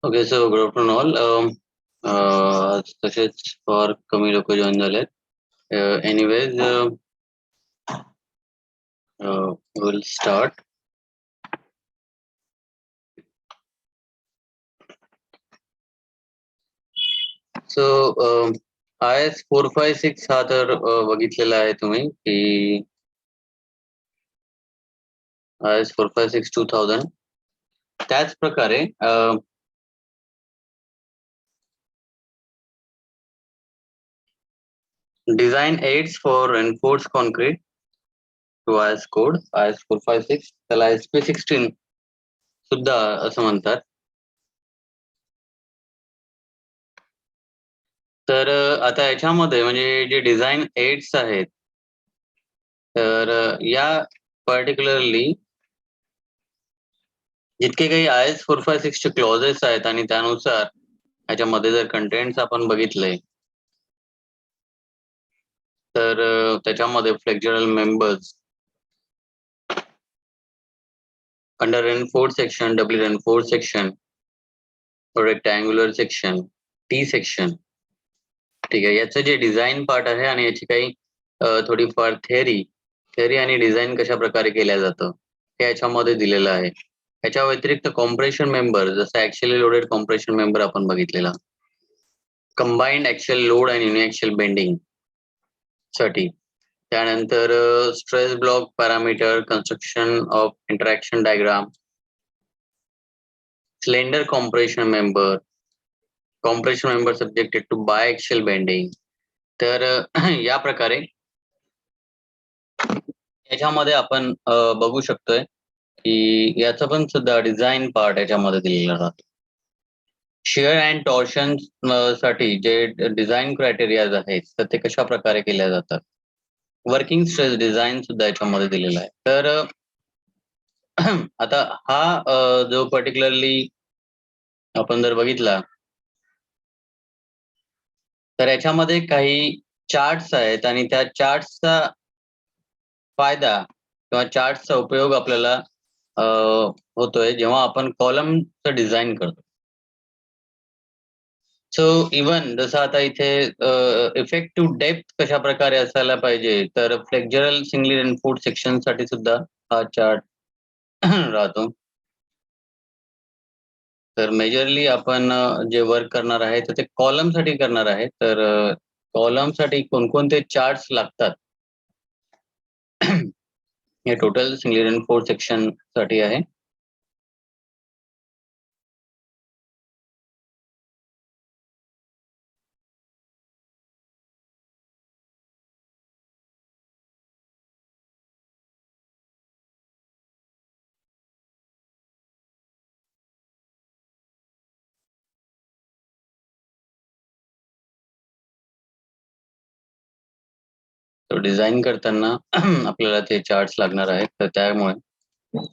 Okay, so good afternoon all. तसेच for कमी लोक join झालेत. Anyways, we'll start. So IS 456 हा तर बघितलेला आहे तुम्ही की IS 456 2000 त्याच प्रकारे design aids for enforce concrete to IS code IS 456 त्याला SP16 सुद्धा असं म्हणतात. तर आता याच्यामध्ये म्हणजे जे डिझाईन एड्स आहेत, तर या पर्टिक्युलरली जितके काही IS 456 चे क्लॉजेस आहेत आणि त्यानुसार याच्यामध्ये जर कंटेंट्स आपण बघितले, तर त्याच्यामध्ये flexural members under enforce section, double enforce section, rectangular section, T section, ठीक आहे. याचं जे डिझाईन पार्ट आहे आणि याची काही थोडीफार थेअरी आणि डिझाईन कशा प्रकारे केल्या जातं हे याच्यामध्ये दिलेलं आहे. याच्या व्यतिरिक्त कॉम्प्रेशन मेंबर, जसं ऍक्च्युअली लोडेड कॉम्प्रेशन मेंबर आपण बघितलेला, कंबाइंड ऍक्च्युअल लोड आणि युनिऍक्च्युअल बेंडिंग साठी, त्यानंतर stress block parameter, construction of interaction diagram, slender compression member subjected to biaxial bending. तर या प्रकारे याच्यामध्ये आपण बघू शकतोय की याचं पण सुद्धा डिझाईन पार्ट याच्यामध्ये दिलेला राहतो. शिअर अँड टॉर्शन साठी जे डिझाईन क्रायटेरिया आहेत, तर ते कशा प्रकारे केल्या जातात. वर्किंग स्ट्रेस डिझाईन सुद्धा याच्यामध्ये दिलेला आहे. तर आता हा जो पर्टिक्युलरली आपण जर बघितला, तर याच्यामध्ये काही चार्ट्स आहेत आणि त्या चार्ट्सचा फायदा किंवा चार्ट्सचा उपयोग आपल्याला होतोय जेव्हा आपण कॉलमचं डिझाईन करतो. सो इव्हन जसं आता इथे इफेक्टिव्ह डेप्थ कशा प्रकारे असायला पाहिजे, तर फ्लेक्झरल सिंगली एनफोर्स सेक्शन साठी सुद्धा हा चार्ट राहतो. तर मेजरली आपण जे वर्क करणार आहे तर ते कॉलम साठी करणार आहे. तर कॉलम साठी कोणकोणते चार्ट्स लागतात हे टोटल सिंगली एनफोर्स सेक्शन साठी आहे. तो डिझाईन करताना आपल्याला ते चार्ट्स लागणार आहेत. तर त्यामुळे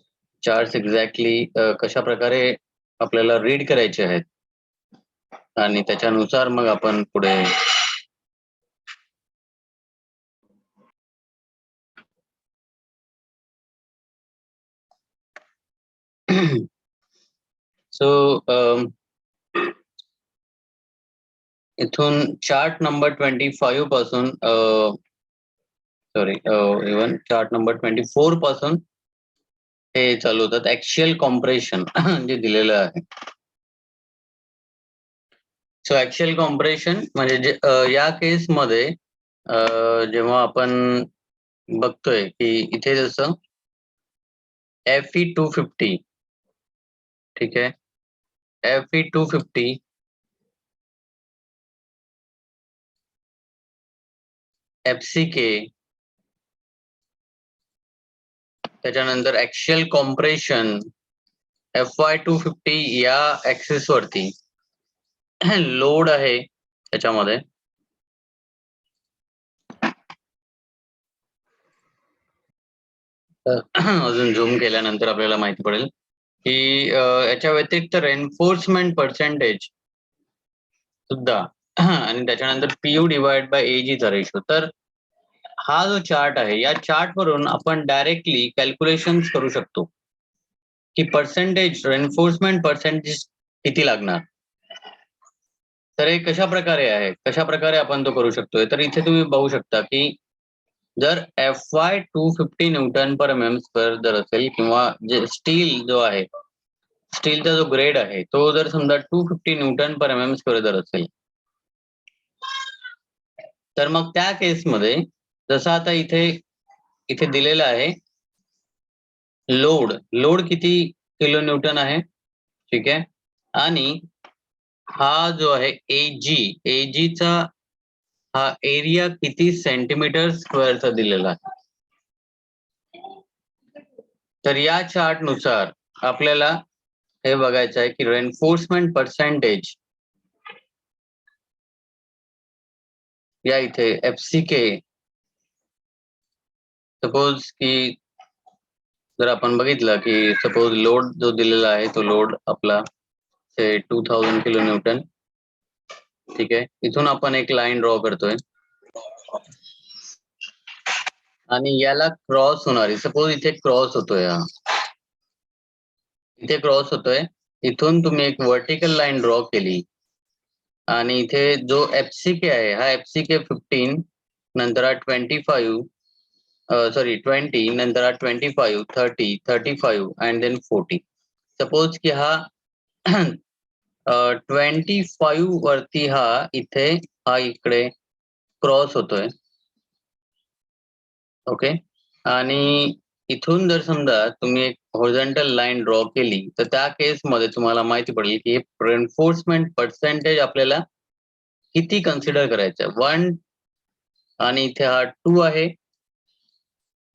चार्ट्स एक्झॅक्टली कशा प्रकारे आपल्याला रीड करायचे आहेत आणि त्याच्यानुसार मग आपण पुढे सो इथून चार्ट नंबर 25 पासून सॉरी इव्हन चार्ट नंबर 24 पासून हे चालू होतात. ऍक्च्युअल कॉम्प्रेशन जे दिलेलं आहे. सो ऍक्च्युअल कॉम्प्रेशन म्हणजे जे या केसमध्ये जेव्हा आपण बघतोय की इथे जसं FE 250, ठीक आहे, FE 250 FCK, त्याच्यानंतर ऍक्च्युअल कॉम्प्रेशन FY 250 या ऍक्सिस वरती लोड आहे त्याच्यामध्ये. अजून झूम केल्यानंतर आपल्याला माहिती पडेल की याच्या व्यतिरिक्त रेन्फोर्समेंट पर्सेंटेज सुद्धा आणि त्याच्यानंतर PU डिवाइड बाय AG चा रेशो. तर हा जो चार्ट आहे या चार्ट वरून आपण डायरेक्टली कॅल्क्युलेशन करू शकतो की पर्सेंटेज रेन्फोर्समेंट पर्सेंटेज किती लागणार. तर हे कशा प्रकारे आहे, कशा प्रकारे आपण तो करू शकतोय. तर इथे तुम्ही बघू शकता की जर FY 250 न्यूटन पर mm² जर असेल किंवा जे स्टील जो आहे, स्टीलचा जो ग्रेड आहे तो जर समजा 250 न्यूटन पर mm² जर असेल, तर मग त्या केसमध्ये जसं आता इथे दिलेलं आहे लोड किती किलो न्यूटन आहे. ठीक आहे. आणि हा जो आहे एजीचा हा एरिया किती सेंटीमीटर स्क्वेअरचा दिलेला आहे. तर या चार्ट नुसार आपल्याला हे बघायचं आहे की रेनफोर्समेंट पर्सेंटेज या इथे FCK सपोज की जर आपण बघितलं की सपोज लोड जो दिलेला आहे तो लोड आपला 2000 किलो न्यूटन. ठीक आहे. इथून आपण एक लाईन ड्रॉ करतोय आणि याला क्रॉस होणारी सपोज इथे क्रॉस होतोय, इथे क्रॉस होतोय. इथून तुम्ही एक वर्टिकल लाईन ड्रॉ केली आणि इथे जो FCK आहे हा FCK 15 नंतर हा 25 20 नंतर हा 25 30 35 अँड देन 40. सपोज की हा 25 वरती हा इकडे क्रॉस होतोय. ओके. आणि इथून जर समजा तुम्ही एक हॉरिझॉन्टल लाईन ड्रॉ केली तर त्या केसमध्ये तुम्हाला माहिती पडेल की रेनफोर्समेंट पर्सेंटेज आपल्याला किती कन्सिडर करायचं आहे. 1 आणि इथे हा 2 आहे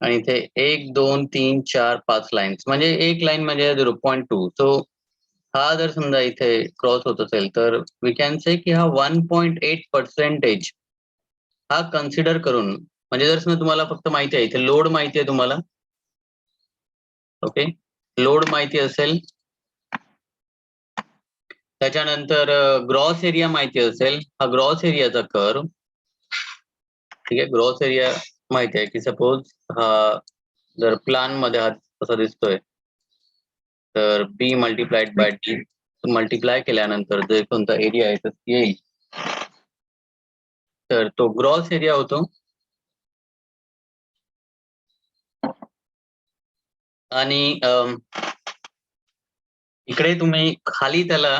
आणि इथे 1 2 3 4 5 लाईन्स म्हणजे एक लाईन म्हणजे 0.2. सो हा जर समजा इथे क्रॉस होत असेल तर वी कॅन से की हा 1.8% हा कन्सिडर करून म्हणजे जर समजा तुम्हाला फक्त माहिती आहे इथे लोड माहिती आहे तुम्हाला. ओके. लोड माहिती असेल, त्याच्यानंतर ग्रॉस एरिया माहिती असेल, हा ग्रॉस एरियाचा कर्व. ठीक आहे. ग्रॉस एरिया माहिती आहे की सपोज हा जर प्लान मध्ये हा कसा दिसतोय तर B multiplied by D multiply केल्यानंतर जो कोणता एरिया आहे तर येईल तर तो ग्रॉस एरिया होतो. आणि इकडे तुम्ही खाली त्याला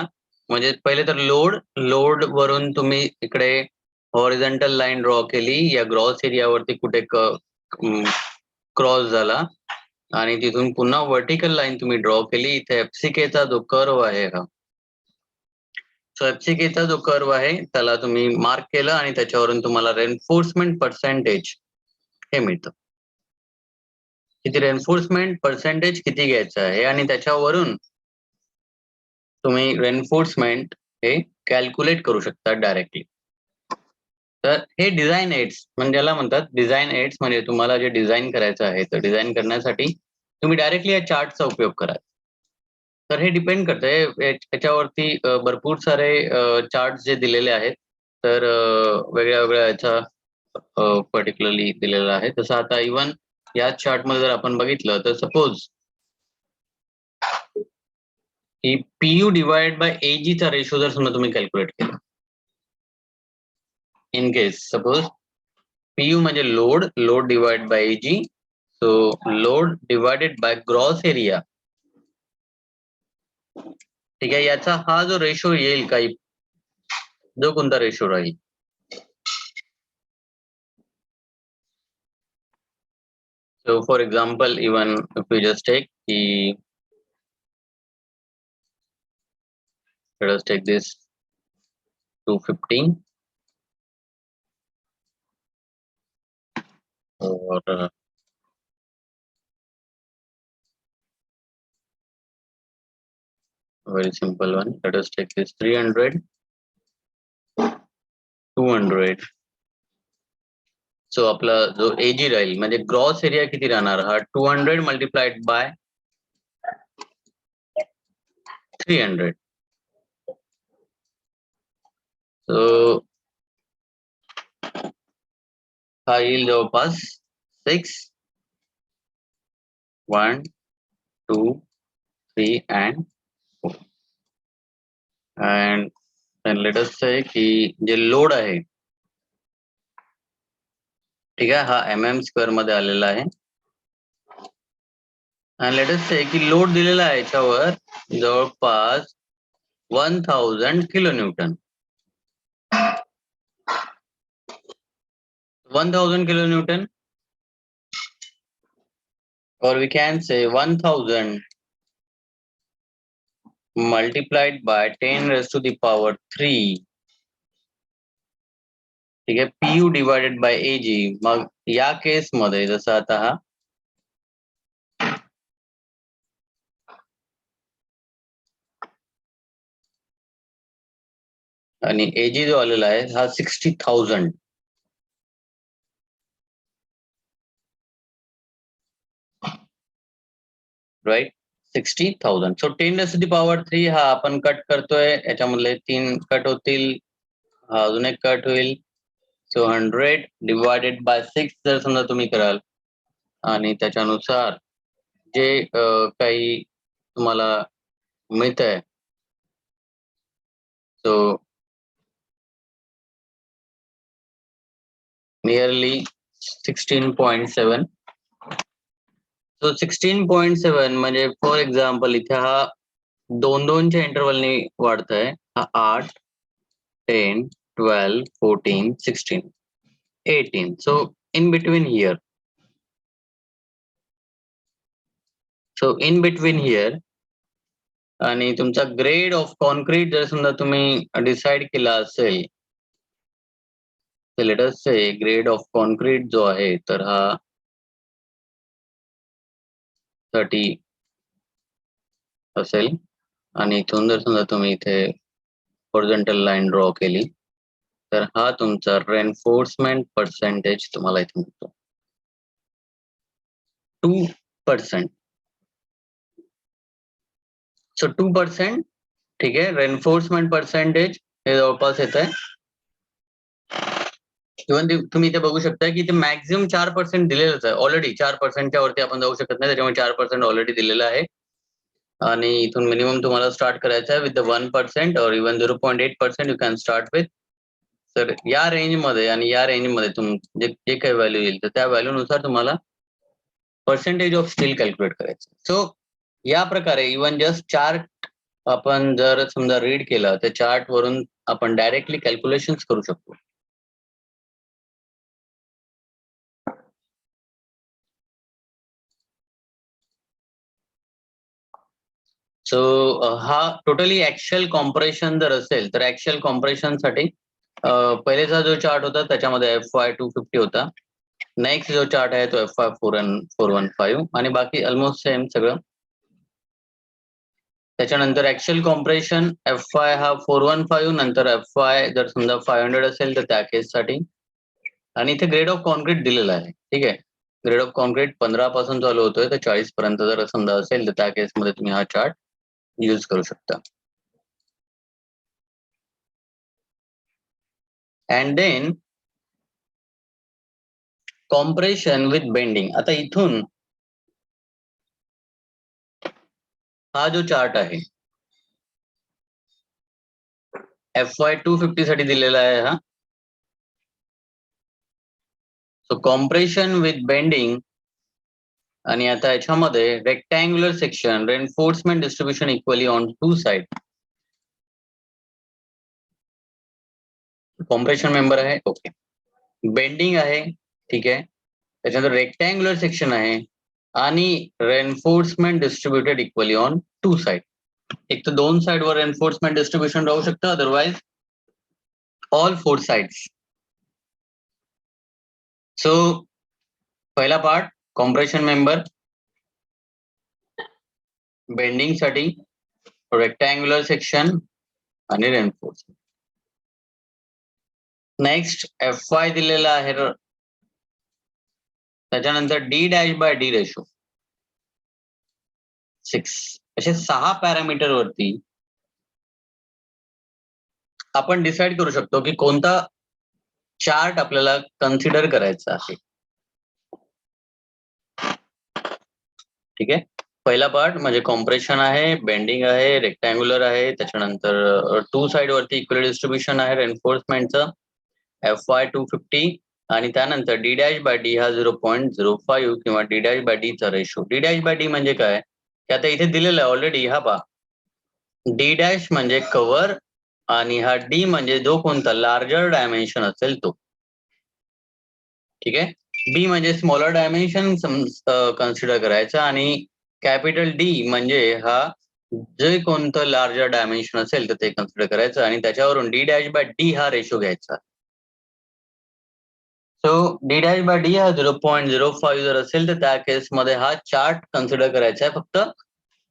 म्हणजे पहिले तर लोड वरून तुम्ही इकडे हॉरिझॉन्टल लाईन ड्रॉ केली या ग्रॉस एरियावरती कुठे क्रॉस झाला आणि तिथून पुन्हा व्हर्टिकल लाईन तुम्ही ड्रॉ केली. इथे FCK चा जो कर्व आहे हा, सो FCK चा जो कर्व आहे त्याला तुम्ही मार्क केलं आणि त्याच्यावरून तुम्हाला रेनफोर्समेंट पर्सेंटेज हे मिळतं. किती रेनफोर्समेंट पर्सेंटेज किती घ्यायचं आहे आणि त्याच्यावरून तुम्ही रेनफोर्समेंट हे कॅल्क्युलेट करू शकता डायरेक्टली. तर हे डिझाईन एड्स म्हणजे याला म्हणतात डिझाईन एड्स. म्हणजे तुम्हाला जे डिझाईन करायचं आहे तर डिझाईन करण्यासाठी तुम्ही डायरेक्टली या चार्टचा उपयोग करा. तर हे डिपेंड करतंय याच्यावरती भरपूर सारे चार्ट जे दिलेले आहेत तर वेगळ्या वेगळ्या याचा पर्टिक्युलरली दिलेला आहे. तसं आता इव्हन या चार्ट मध्ये जर आपण बघितलं तर सपोज की PU डिवाइड बाय AG चा रेशो जर समजा तुम्ही कॅल्क्युलेट केला इन केस सपोज PU म्हणजे load divide by AG. So load divided by gross area. ठीक आहे. याचा हा जो रेशो येईल काही जो कोणता रेशो राहील so for example even if we just take let us take this 215 or very simple one. Let us take this 300 200. So आपला जो AG राहील म्हणजे ग्रॉस एरिया किती राहणार हा 200 मल्टिप्लाइड बाय 300. सो हा येईल जवळपास 6 1 2 3 and 4. and then let us say की जे लोड आहे ठीक आहे हा mm स्क्वेअर मध्ये आलेला आहे. आणि लेट अस से की लोड दिलेला आहे याच्यावर जवळपास 1000 kilo Newton. 1000 kilo Newton or we can say 1000 multiplied by 10⁻³ ठीक आहे, PU डिवायडेड बाय AG. मग या केसमध्ये जसं आता हा आणि AG जो आलेला आहे हा 60,000 राईट, 60,000. सो 10⁻³ हा आपण कट करतोय, याच्यामधले 3 कट होतील, हा अजून एक कट होईल. सो 100 डिवायडेड बाय 6 जर समजा तुम्ही कराल आणि त्याच्यानुसार जे काही तुम्हाला मिळत आहे, सो नियरली 16.7. सो 16.7 म्हणजे फॉर एक्झाम्पल इथे हा 2-2च्या इंटरव्हलनी वाढतंय, हा 8, 10, 12, 14, 16, 18. सो इन बिटवीन हिअर, आणि तुमचा ग्रेड ऑफ कॉन्क्रीट जर समजा तुम्ही डिसाइड केला असेल, let us say grade of concrete जो आहे तर हा 30 असेल, आणि इथून जर समजा तुम्ही इथे हॉरिझॉन्टल लाईन ड्रॉ केली तर हा तुमचा रेनफोर्समेंट पर्सेंटेज तुम्हाला इथे मिळतो 2%. सो 2%, ठीक आहे. रेनफोर्समेंट पर्सेंटेज हे जवळपास येत आहे, इव्हन तुम्ही इथे बघू शकता की ते मॅक्झिमम 4% दिलेलंच आहे ऑलरेडी. 4%च्या वरती आपण जाऊ शकत नाही, त्याच्यामुळे 4% ऑलरेडी दिलेलं आहे. आणि इथून मिनिमम तुम्हाला स्टार्ट करायचं आहे विथ द 1% और even 0.8% you can start with. तर या रेंजमध्ये आणि या रेंजमध्ये जे काही व्हॅल्यू येईल तर त्या व्हॅल्यूनुसार तुम्हाला पर्सेंटेज ऑफ स्टील कॅल्क्युलेट करायचं. सो या प्रकारे इव्हन जस्ट चार्ट आपण जर समजा रीड केलं तर चार्ट वरून आपण डायरेक्टली कॅल्क्युलेशन करू शकतो. सो हा टोटली ऍक्च्युअल कॉम्प्रेशन जर असेल तर ऍक्च्युअल कॉम्प्रेशन साठी पहिलेचा जो चार्ट होता त्याच्यामध्ये FY250 होता. नेक्स्ट जो चार्ट आहे तो FY415 आणि बाकी ऑलमोस्ट सेम सगळं. त्याच्यानंतर ऍक्च्युअल कॉम्प्रेशन FY हा 415, नंतर FY जर समजा 500 असेल तर त्या केससाठी. आणि इथे ग्रेड ऑफ कॉन्क्रीट दिलेला आहे, ठीक आहे. ग्रेड ऑफ कॉन्क्रीट 15 पासून चालू होतोय तर 40 पर्यंत जर समजा असेल तर त्या केसमध्ये तुम्ही हा चार्ट यूज करू शकता. And then compression with bending. आता इथून हा जो चार्ट आहे FY250 साठी दिलेला आहे हा. सो कॉम्प्रेशन विथ बेंडिंग, आणि आता याच्यामध्ये rectangular section, reinforcement distribution equally on 2 side. Compression member आहे, ओके. बेंडिंग आहे, ठीक आहे. त्याच्यानंतर रेक्टँग्युलर सेक्शन आहे आणि reinforcement distributed equally on 2 side. एक तर 2 साइड वर रेनफोर्समेंट डिस्ट्रीब्युशन राहू शकतं, अदरवाइज ऑल 4 साइड्स. सो पहिला पार्ट कॉम्प्रेशन मेंबर, बेंडिंग साठी रेक्टँग्युलर सेक्शन आणि रेनफोर्समेंट. नेक्स्ट FY दिलेला आहे, त्याच्यानंतर D'/D रेशो 6. असे 6 पॅरामीटर वरती आपण डिसाइड करू शकतो की कोणता चार्ट आपल्याला कन्सिडर करायचा आहे, ठीक आहे. पहिला पार्ट म्हणजे कॉम्प्रेशन आहे, बेंडिंग आहे, रेक्टँग्युलर आहे, त्याच्यानंतर 2 साइड वरती इक्वल डिस्ट्रीब्युशन आहे रेनफोर्समेंटचं FY250, आणि त्यानंतर D'/D हा 0.05 किंवा D'/D चा रेशो. D'/D म्हणजे काय की आता इथे दिलेलं आहे ऑलरेडी, हा पहा. D' म्हणजे कव्हर आणि हा D म्हणजे जो कोणता लार्जर डायमेन्शन असेल तो, ठीक आहे. B म्हणजे स्मॉलर डायमेन्शन कन्सिडर करायचा आणि कॅपिटल D म्हणजे हा जे कोणतं लार्जर डायमेन्शन असेल तर ते कन्सिडर करायचं आणि त्याच्यावरून डी डॅश बाय डी हा रेशो घ्यायचा. So d dash by d हा 0.05 जर असेल तर त्या केसमध्ये हा चार्ट कन्सिडर करायचा आहे फक्त.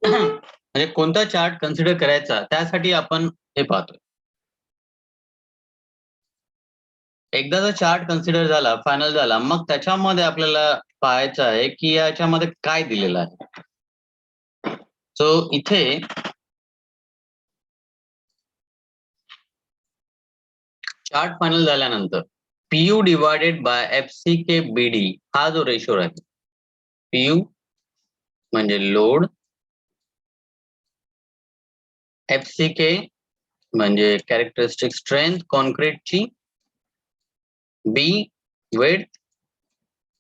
म्हणजे कोणता चार्ट कन्सिडर करायचा त्यासाठी आपण हे पाहतोय. एकदा जर चार्ट कन्सिडर झाला, फायनल झाला, मग त्याच्यामध्ये आपल्याला पाहायचं आहे की याच्यामध्ये काय दिलेलं आहे. सो इथे चार्ट फायनल झाल्यानंतर PU divided by FCK BD हा जो रेशो आहे, पीयू म्हणजे लोड, एफसीके म्हणजे कॅरेक्टरिस्टिक स्ट्रेंथ कॉन्क्रीटची, B width,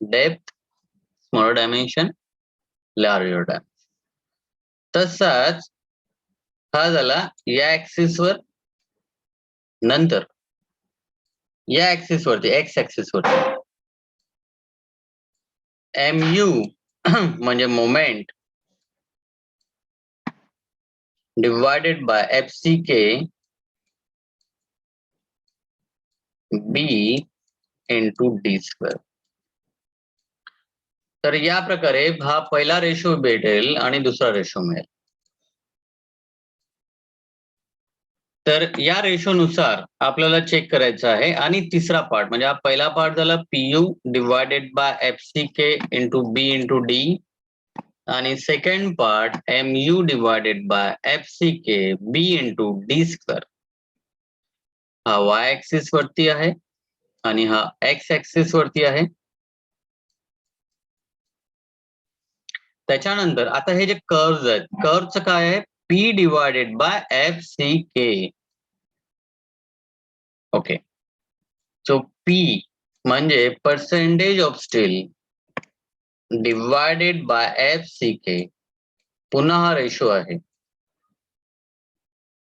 depth smaller dimension, larger dimension. तसाच हा झाला या ऍक्सिस वर, नंतर या ऍक्सिस वरती एक्स ऍक्सिस वरती MU म्हणजे moment divided by FCK B into D square. तर या प्रकारे हा पहिला रेशो भेटेल आणि दुसरा रेशो मिळेल. तर या रेशोनुसार आपल्याला चेक करायचं आहे. आणि तिसरा पार्ट म्हणजे हा पहिला पार्ट झाला PU divided by FCK into B into D, आणि second part MU divided by FCK B into D square. हा y ऍक्सिस वरती आहे आणि हा x ऍक्सिस वरती आहे. त्याच्यानंतर आता हे जे कर्व्स आहेत, कर्व्हचं काय आहे, P divided by FCK. Okay, so P म्हणजे percentage of steel divided by FCK. पुन्हा हा रेशो आहे.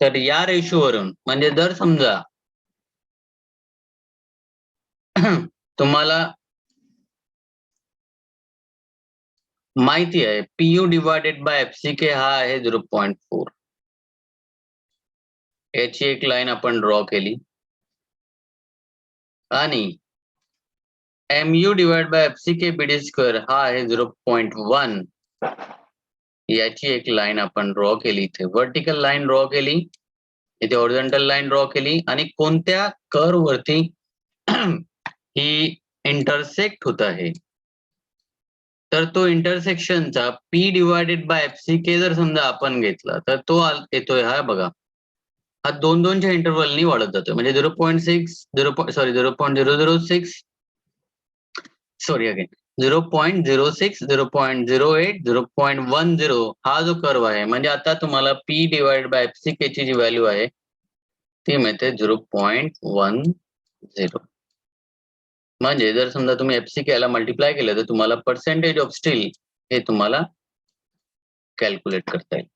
तर या रेशोवरून म्हणजे जर समजा तुम्हाला माहिती आहे PU डिवायडेड बाय FCK हा आहे 0.4. याची एक लाईन आपण ड्रॉ केली आणि MU divide by FCK BD square हा आहे 0.1. याची एक लाईन आपण ड्रॉ केली, इथे व्हर्टिकल लाईन ड्रॉ केली, इथे हॉरिझॉन्टल लाईन ड्रॉ केली, आणि कोणत्या कर्व वरती ही इंटरसेक्ट होत आहे, तर तो इंटरसेक्शनचा P डिवायडेड बाय FCK जर समजा आपण घेतला तर तो येतोय हा बघा, हा 2-2च्या इंटरव्हलनी वाढत जातोय. म्हणजे 0.006 सॉरी अगेन 0.06, 0.08, 0.10 हा जो कर्व आहे, म्हणजे आता तुम्हाला P डिवाइड बाय FCK ची जी व्हॅल्यू आहे ती मिळते 0.10. म्हणजे जर समजा तुम्ही FCK ला मल्टिप्लाय केलं तर तुम्हाला पर्सेंटेज ऑफ स्टील हे तुम्हाला कॅल्क्युलेट करता येईल.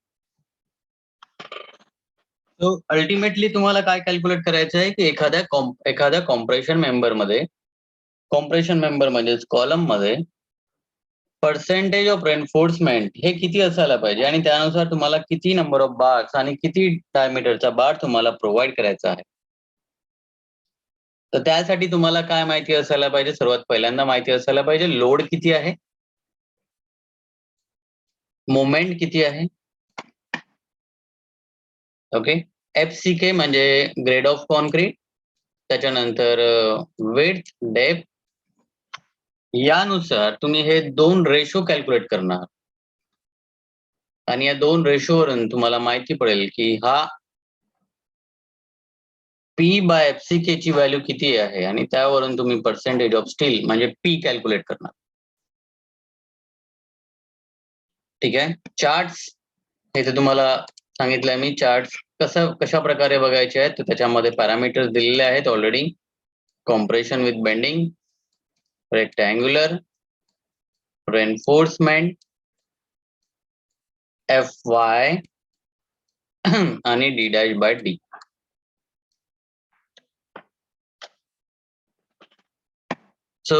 सो अल्टिमेटली तुम्हाला काय कॅल्क्युलेट करायचं आहे की एखाद्या कॉम्प्रेशन मेंबर म्हणजेच कॉलम मध्ये पर्सेंटेज ऑफ रेनफोर्समेंट हे किती असायला पाहिजे, आणि त्यानुसार तुम्हाला किती नंबर ऑफ बार्स आणि किती डायमीटरचा बार तुम्हाला प्रोव्हाइड करायचा आहे. तर त्यासाठी तुम्हाला काय माहिती असायला पाहिजे, सर्वात पहिल्यांदा माहिती असायला पाहिजे लोड किती आहे, मोमेंट किती आहे, ओके, FCK म्हणजे ग्रेड ऑफ कॉन्क्रीट, त्याच्यानंतर विड्थ, डेप्थ. यानुसार तुम्ही हे 2 रेशो कॅल्क्युलेट करणार आणि या 2 रेशोवरून तुम्हाला माहिती पडेल की हा P बाय FCK ची व्हॅल्यू किती आहे, आणि त्यावरून तुम्ही पर्सेंटेज ऑफ स्टील म्हणजे P कॅल्क्युलेट करणार. ठीक आहे. चार्ट्स इथे तुम्हाला सांगितलंय मी, चार्ट्स कशा प्रकारे बघायचे आहेत, तर त्याच्यामध्ये पॅरामीटर्स दिलेले आहेत already. Compression with bending, rectangular, reinforcement, FY आणि D dash by D. So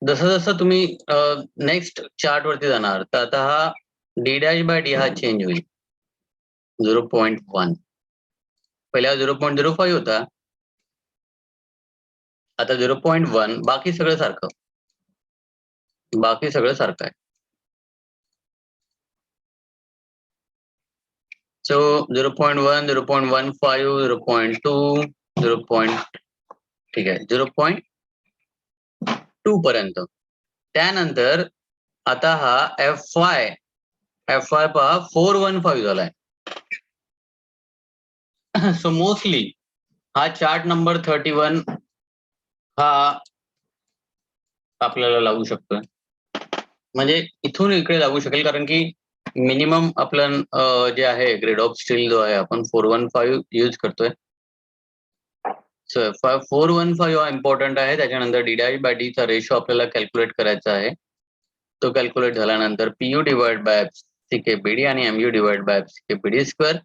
जसं जसं तुम्ही नेक्स्ट चार्ट वरती जाणार तर आता हा D डॅश बाय D हा चेंज होईल. 0.1. पहिला 0.05 होता, आता 0.1. बाकी सगळं सारखं आहे. सो 0.1, 0.15, 0.2, 0. ठीक आहे, 0.2 पर्यंत. त्यानंतर आता हा FY पहा 415 झालाय. सो मोस्टली हा चार्ट नंबर 31 हा आपल्याला लागू शकतोय, म्हणजे इथून इकडे लागू शकेल, कारण की मिनिमम आपलं जे आहे ग्रेड ऑफ स्टील जो आहे आपण 415 यूज करतोय. सो 415 हा इम्पॉर्टंट आहे. त्याच्यानंतर DI/D चा रेशो आपल्याला कॅल्क्युलेट करायचा आहे. तो कॅल्क्युलेट झाल्यानंतर PU डिवाइड बाय FCKBD आणि MU divide bye FCKBD square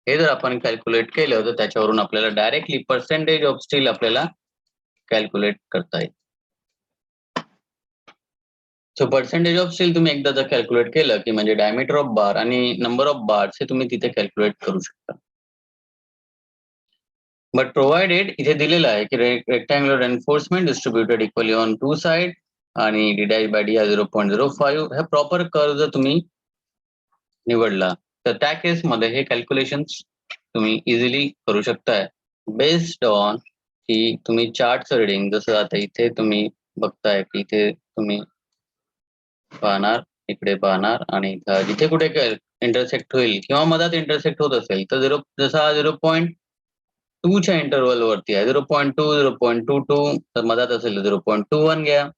हे जर आपण कॅल्क्युलेट केलं तर त्याच्यावरून आपल्याला डायरेक्टली पर्सेंटेज ऑफ स्टील आपल्याला कॅल्क्युलेट करता येईल. सो पर्सेंटेज ऑफ स्टील तुम्ही एकदा जर कॅल्क्युलेट केलं की म्हणजे डायमीटर ऑफ बार आणि नंबर ऑफ बार्स हे तुम्ही तिथे कॅल्क्युलेट करू शकता. बट प्रोव्हाइडेड इथे दिलेलं आहे की rectangular enforcement distributed equally on 2 side आणि DI/D हा 0.05 हा प्रॉपर कर्व जर तुम्ही निवडला तर त्या केसमध्ये हे कॅल्क्युलेशन्स तुम्ही इझिली करू शकताय बेस्ड ऑन की तुम्ही चार्टचं रिडिंग. जसं आता इथे तुम्ही बघताय की इथे तुम्ही पाहणार, इकडे पाहणार आणि जिथे कुठे इंटरसेक्ट होईल किंवा मधात इंटरसेक्ट होत असेल तर जसा 0.2 च्या इंटरव्हल वरती आहे 0.2, 0.22 तर मधात असेल 0.21 घ्या,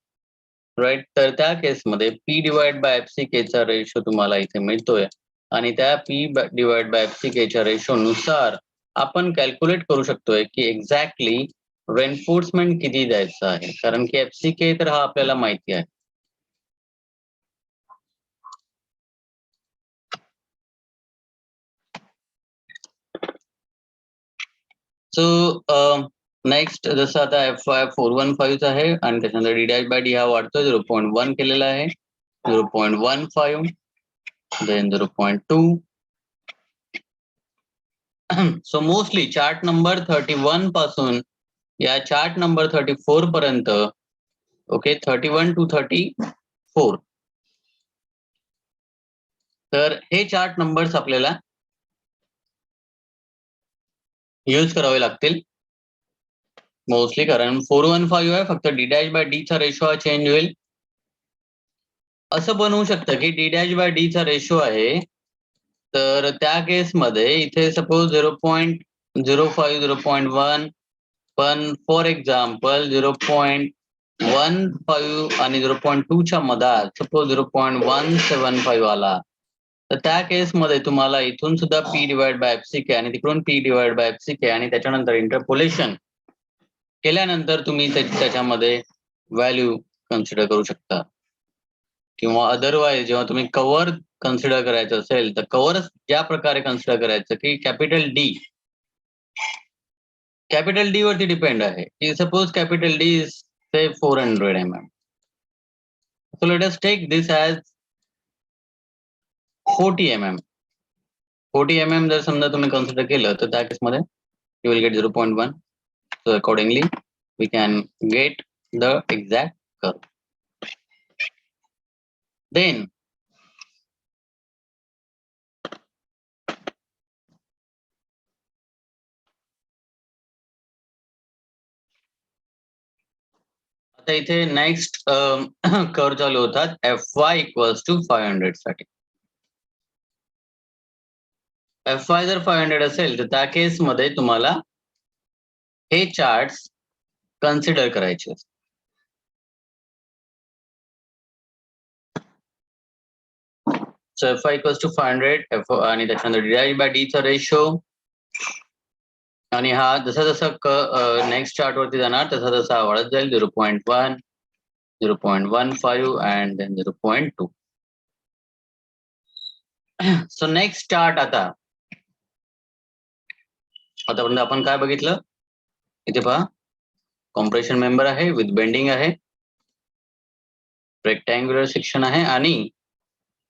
राईट. तर त्या केसमध्ये P डिवाइड बाय FCK चा रेशो तुम्हाला इथे मिळतोय आणि त्या P डिवाइड बाय FCK च्या रेशो नुसार आपण कॅल्क्युलेट करू शकतोय की एक्झॅक्टली रेन्फोर्समेंट किती द्यायचं आहे, कारण की FCK तर हा आपल्याला माहिती आहे. सो नेक्स्ट जसं आता FY 415 आहे आणि त्याच्यानंतर DI/D हा वाढतोय 0.1 केलेला आहे, 0.15 then 0.2. So mostly chart number 31 पासून या चार्ट नंबर 34 पर्यंत, ओके, 31 to 34, तर हे चार्ट नंबर्स आपल्याला यूज करावे लागतील मोस्टली, कारण 415 आहे फक्त D' चा रेशो हा चेंज होईल. असं बनवू शकतं की D' चा रेशो आहे तर त्या केसमध्ये इथे सपोज 0.05, 0.1, पण फॉर एक्झाम्पल 0.15 आणि 0.2 च्या मधात सपोज 0.175 आला तर त्या केसमध्ये तुम्हाला इथून सुद्धा P डिवाइड बाय FCK आणि तिकडून P डिवाइड बाय FCK आणि त्याच्यानंतर इंटरपोलेशन केल्यानंतर तुम्ही त्याच्यामध्ये व्हॅल्यू कन्सिडर करू शकता. किंवा अदरवाईज जेव्हा तुम्ही कव्हर कन्सिडर करायचं असेल तर कव्हर ज्या प्रकारे कन्सिडर करायचं की कॅपिटल डी वरती डिपेंड आहे की suppose capital D is say 400 mm. So let us take this as 40 mm. 40 mm जर समजा तुम्ही कन्सिडर केलं तर त्या केसमध्ये you will get 0.1. So accordingly we can get the exact curve. Then आता इथे नेक्स्ट कर्व चालू होतात FY इक्वल्स टू 500 साठी. FY जर 500 असेल तर त्या केसमध्ये तुम्हाला हे चार्ट्स कन्सिडर करायचे. सो FY इक्वल्स टू 500 आणि त्याच्यानंतर DI/D चा रेशो आणि हा जसा जसा नेक्स्ट चार्ट वरती जाणार तसा तसा वाढत जाईल 0.1, 0.15 and then 0.2. So next chart आतापर्यंत आपण काय बघितलं, इथे पहा कॉम्प्रेशन मेंबर आहे विथ बेंडिंग आहे, रेक्टँग्युलर सेक्शन आहे आणि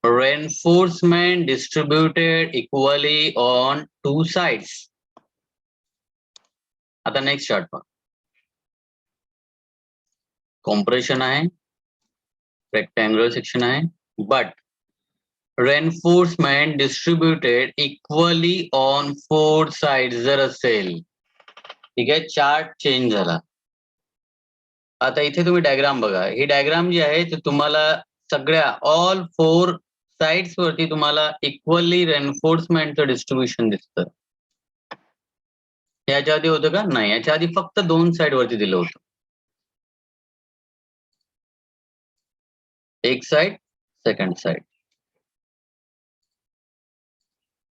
reinforcement distributed equally on two sides. आता नेक्स्ट चार्ट पहा. कॉम्प्रेशन आहे, रेक्टँग्युलर सेक्शन आहे, but reinforcement distributed equally on four sides जर असेल, ठीक आहे, चार्ट चेंज झाला. आता इथे तुम्ही डायग्राम बघा. ही डायग्राम जी आहे ती तुम्हाला सगळ्या ऑल फोर साइड्स वरती तुम्हाला इक्वली रेन्फोर्समेंटचं डिस्ट्रीब्युशन दिसतं. याच्या आधी होतं का? नाही, याच्या आधी फक्त दोन साइड वरती दिलं होतं. एक side, second side.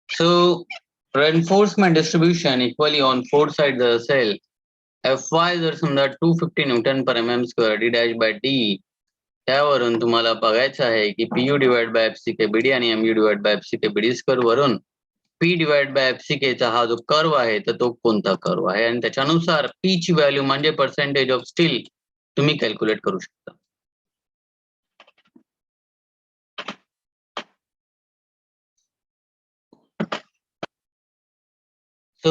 So reinforcement distribution equally on four side जर असेल, Fy जर समजा 250 newton per mm square d dash by d, त्यावरून तुम्हाला बघायचं आहे की PU divide by FCK BD आणि MU divide by FCK BD square वरून P डिवाइड बाय FCK चा हा जो कर्व आहे तर तो कोणता कर्व आहे, आणि त्याच्यानुसार P ची व्हॅल्यू म्हणजे पर्सेंटेज ऑफ स्टील तुम्ही कॅल्क्युलेट करू शकता. सो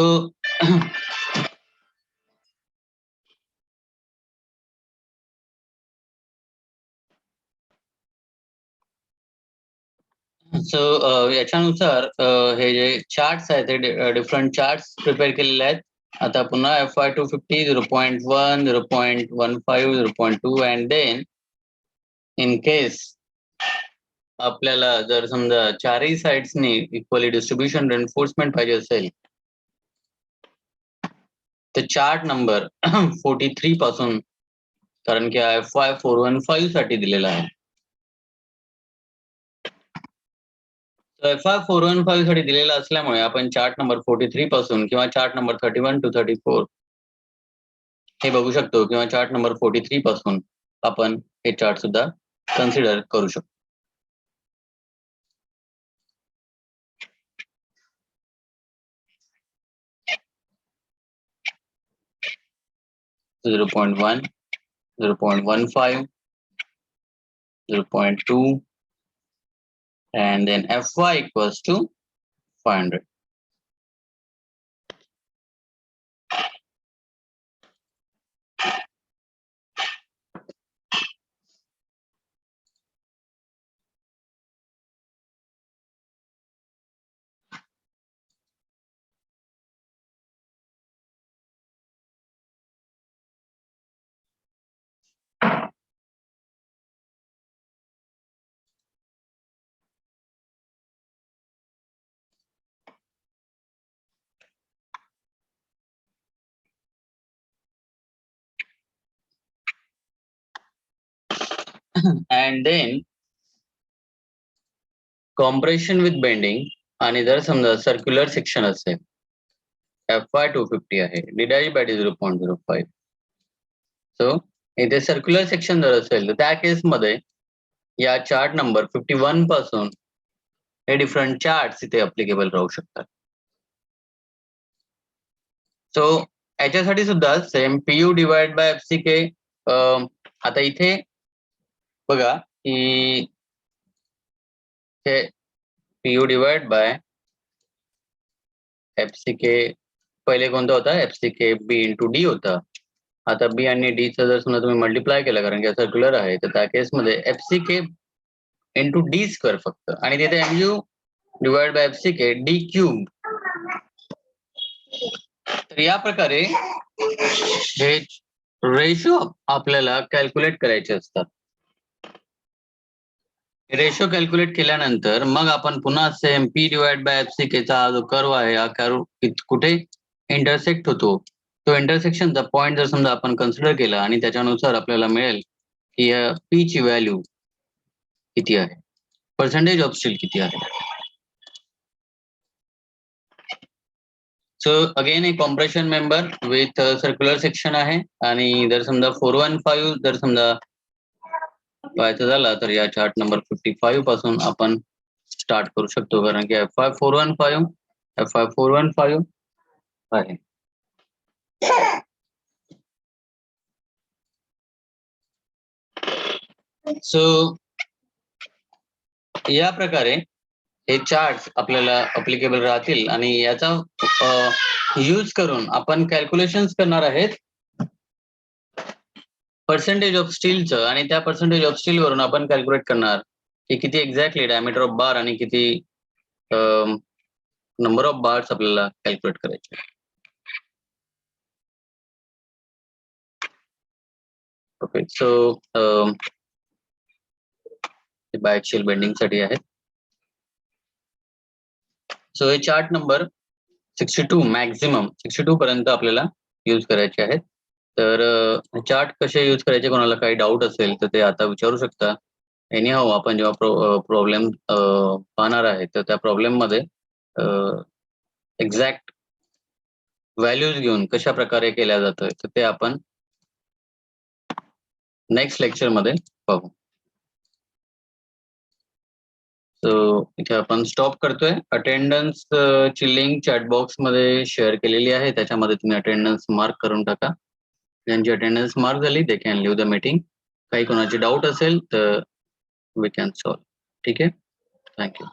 याच्यानुसार हे जे चार्ट्स आहेत ते डिफरंट चार्ट्स प्रिपेअर केलेले आहेत. आता पुन्हा FY 250 0.1 0.15 0.2 and then in case आपल्याला जर समजा चारही साइड्सनी इक्वली डिस्ट्रीब्युशन रेन्फोर्समेंट पाहिजे असेल तर चार्ट नंबर 43 पासून, कारण की FY 415 साठी दिलेला आहे. FY 415 साठी दिलेला असल्यामुळे आपण चार्ट नंबर 43 पासून किंवा चार्ट नंबर 31 to 34 हे बघू शकतो, किंवा चार्ट नंबर 43 पासून आपण हे चार्ट सुद्धा कन्सिडर करू शकतो. Zero 0.1 0.15 0.2 and then Fy equals to 500. And then compression with bending, आणि जर समजा सर्क्युलर सेक्शन असेल, FY 250 आहे, D' by D 0.05. सो इथे सर्क्युलर सेक्शन जर असेल तर त्या केसमध्ये या चार्ट नंबर 51 पासून हे डिफरंट चार्ट्स इथे अप्लिकेबल राहू शकतात. सो याच्यासाठी सुद्धा same PU divide by FCK. आता इथे बघा की हे PU डिवाइड बाय FCK पहिले कोणता होता? FCK B into D होता. आता B आणि D चं जर समजा तुम्ही मल्टिप्लाय केलं, कारण की सर्क्युलर आहे, तर त्या केसमध्ये FCK into D स्क्वेअर फक्त, आणि तिथे MU divide by FCK D cube. तर या प्रकारे हे रेशो आपल्याला कॅल्क्युलेट करायचे असतात. रेशो कॅल्क्युलेट केल्यानंतर मग आपण पुन्हा same P divide by FCK चा जो कर्व आहे, हा कर्व कुठे इंटरसेक्ट होतो, तो इंटरसेक्शनचा पॉइंट जर समजा आपण कन्सिडर केला आणि त्याच्यानुसार आपल्याला मिळेल की P ची व्हॅल्यू किती आहे, पर्सेंटेज ऑफ स्टील किती आहे. सो अगेन एक compression member with circular section आहे, आणि जर समजा 415 जर समजा पाहायचं झाला तर या चार्ट नंबर 55 पासून आपण स्टार्ट करू शकतो, कारण की FY 415 आहे. सो या प्रकारे हे चार्ट आपल्याला अप्लिकेबल राहतील आणि याचा यूज करून आपण कॅल्क्युलेशन्स करणार आहेत पर्सेंटेज ऑफ स्टीलचं, आणि त्या पर्सेंटेज ऑफ स्टील वरून आपण कॅल्क्युलेट करणार की किती एक्झॅक्टली डायमीटर ऑफ बार आणि किती नंबर ऑफ बार्स आपल्याला कॅल्क्युलेट करायचे. ओके, सो बायक्शियल बेंडिंग साठी आहे. सो हे चार्ट नंबर 62 मॅक्झिमम 62 पर्यंत आपल्याला यूज करायचे आहेत. तर चार्ट कसे यूज करायचे, कोणाला काही डाऊट असेल तर ते आता विचारू शकता. एनी हाऊ आपण जेव्हा प्रॉब्लेम पाहणार आहे तर त्या प्रॉब्लेम मध्ये एक्झॅक्ट व्हॅल्यूज घेऊन कशा प्रकारे केल्या जातं तर ते आपण नेक्स्ट लेक्चर मध्ये पाहू. सो इथे आपण स्टॉप करतोय. अटेंडन्स ची लिंक चॅटबॉक्स मध्ये शेअर केलेली आहे, त्याच्यामध्ये तुम्ही अटेंडन्स मार्क करून टाका. ज्यांची अटेंडन्स मार्क झाली they can leave the meeting. काही कोणाची डाऊट असेल तर वी कॅन सॉल्व. ठीक आहे, थँक्यू.